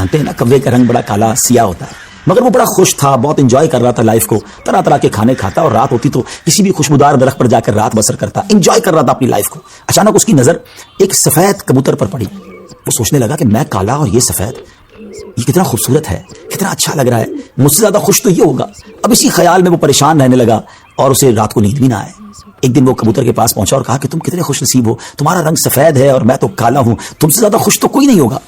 جانتے ہیں نا کوے کا رنگ بڑا کالا سیاہ ہوتا ہے، مگر وہ بڑا خوش تھا، بہت انجوائے کر رہا تھا لائف کو، طرح طرح کے کھانے کھاتا اور رات ہوتی تو کسی بھی خوشبودار درخت پر جا کر رات بسر کرتا، انجوائے کر رہا تھا اپنی لائف کو۔ اچانک اس کی نظر ایک سفید کبوتر پر پڑی۔ وہ سوچنے لگا کہ میں کالا اور یہ سفید، یہ کتنا خوبصورت ہے، کتنا اچھا لگ رہا ہے، مجھ سے زیادہ خوش تو یہ ہوگا۔ اب اسی خیال میں وہ پریشان رہنے لگا اور اسے رات کو نیند بھی نہ آئے۔ ایک دن وہ کبوتر کے پاس پہنچا اور کہا کہ تم کتنے خوش نصیب ہو، تمہارا رنگ سفید ہے اور میں تو کالا ہوں، تم سے زیادہ خوش تو کوئی نہیں ہوگا۔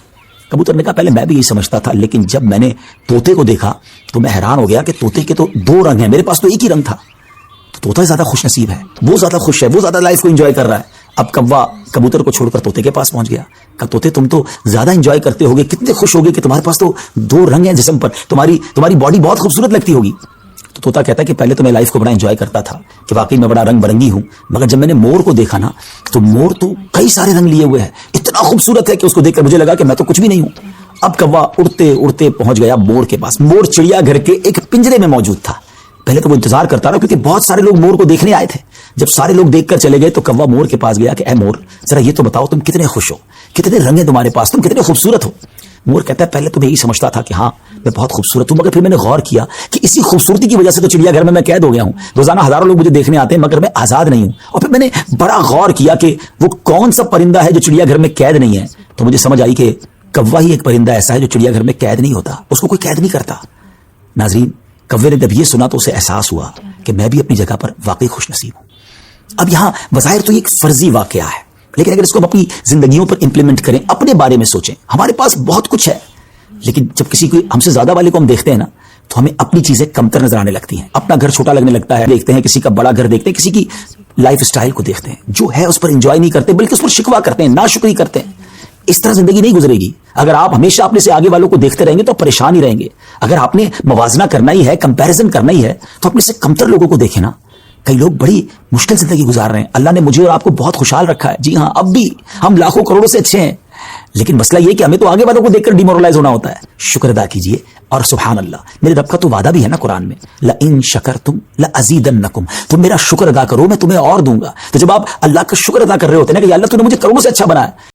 کبوتر نے کہا پہلے میں بھی یہی سمجھتا تھا، لیکن جب میں نے طوطے کو دیکھا تو میں حیران ہو گیا کہ طوطے کے تو دو رنگ ہیں، میرے پاس تو ایک ہی رنگ تھا۔ تو طوطا زیادہ خوش نصیب ہے، وہ زیادہ خوش ہے، وہ زیادہ لائف کو انجوائے کر رہا ہے۔ اب کوا کبوتر کو چھوڑ کر طوطے کے پاس پہنچ گیا، کہا طوطے تم تو زیادہ انجوائے کرتے ہوگے، کتنے خوش ہوگے کہ تمہارے پاس تو دو رنگ ہیں جسم پر، تمہاری باڈی بہت خوبصورت لگتی ہوگی۔ تو طوطا کہتا ہے کہ پہلے تو میں لائف کو بڑا انجوائے کرتا تھا کہ واقعی میں بڑا رنگ برنگی ہوں، مگر جب میں نے مور کو دیکھا نا تو مور تو کئی سارے رنگ لیے ہوئے ہے، اتنا خوبصورت ہے کہ اس کو دیکھ کر مجھے لگا کہ میں تو کچھ بھی نہیں ہوں۔ اب کوا اڑتے اڑتے پہنچ گیا مور کے پاس۔ مور چڑیا گھر کے ایک پنجرے میں موجود تھا۔ پہلے تو وہ انتظار کرتا رہا کیونکہ بہت سارے لوگ مور کو دیکھنے آئے تھے۔ جب سارے لوگ دیکھ کر چلے گئے تو کوا مور کے پاس گیا کہ اے مور ذرا یہ تو بتاؤ تم کتنے خوش ہو، کتنے رنگ ہیں تمہارے پاس، تم کتنے خوبصورت ہو۔ مور کہتا ہے پہلے تو میں یہی سمجھتا تھا کہ ہاں میں بہت خوبصورت ہوں، مگر پھر میں نے غور کیا کہ اسی خوبصورتی کی وجہ سے تو چڑیا گھر میں قید ہو گیا ہوں، روزانہ ہزاروں لوگ مجھے دیکھنے آتے ہیں مگر میں آزاد نہیں ہوں۔ اور پھر میں نے بڑا غور کیا کہ وہ کون سا پرندہ ہے جو چڑیا گھر میں قید نہیں ہے، تو مجھے سمجھ آئی کہ کوا ہی ایک پرندہ ایسا ہے جو چڑیا گھر میں قید نہیں ہوتا، اس کو کوئی قید نہیں کرتا۔ ناظرین کوے نے جب یہ سنا تو اسے احساس ہوا کہ میں بھی اپنی جگہ پر واقعی خوش نصیب ہوں۔ اب یہاں بظاہر تو یہ ایک فرضی واقعہ ہے، لیکن اگر اس کو ہم اپنی زندگیوں پر امپلیمنٹ کریں، اپنے بارے میں سوچیں، ہمارے پاس بہت کچھ ہے، لیکن جب کسی کو ہم سے زیادہ والے کو ہم دیکھتے ہیں نا تو ہمیں اپنی چیزیں کمتر نظر آنے لگتی ہیں، اپنا گھر چھوٹا لگنے لگتا ہے، دیکھتے ہیں کسی کا بڑا گھر، دیکھتے ہیں کسی کی لائف سٹائل کو، دیکھتے ہیں جو ہے اس پر انجوائے نہیں کرتے بلکہ اس پر شکوہ کرتے ہیں، ناشکری کرتے ہیں۔ اس طرح زندگی نہیں گزرے گی۔ اگر آپ ہمیشہ اپنے سے آگے والوں کو دیکھتے رہیں گے تو پریشان ہی رہیں گے۔ اگر آپ نے موازنہ کرنا ہی ہے، کمپیریزن کرنا ہی ہے، تو اپنے سے کمتر لوگوں کو دیکھیں نا۔ کئی لوگ بڑی مشکل زندگی گزار رہے ہیں، اللہ نے مجھے اور آپ کو بہت خوشحال رکھا ہے، جی ہاں اب بھی ہم لاکھوں کروڑوں سے اچھے ہیں، لیکن مسئلہ یہ کہ ہمیں تو آگے والوں کو دیکھ کر ڈیمورلائز ہونا ہوتا ہے۔ شکر ادا کیجئے، اور سبحان اللہ میرے رب کا تو وعدہ بھی ہے نا قرآن میں، لَإِن شَكَرْتُمْ لَأَزِيدَنَّكُمْ، تم میرا شکر ادا کرو میں تمہیں اور دوں گا۔ تو جب آپ اللہ کا شکر ادا کر رہے ہوتے ہیں نا کہ یا اللہ تو نے مجھے کروڑوں سے اچھا بنایا،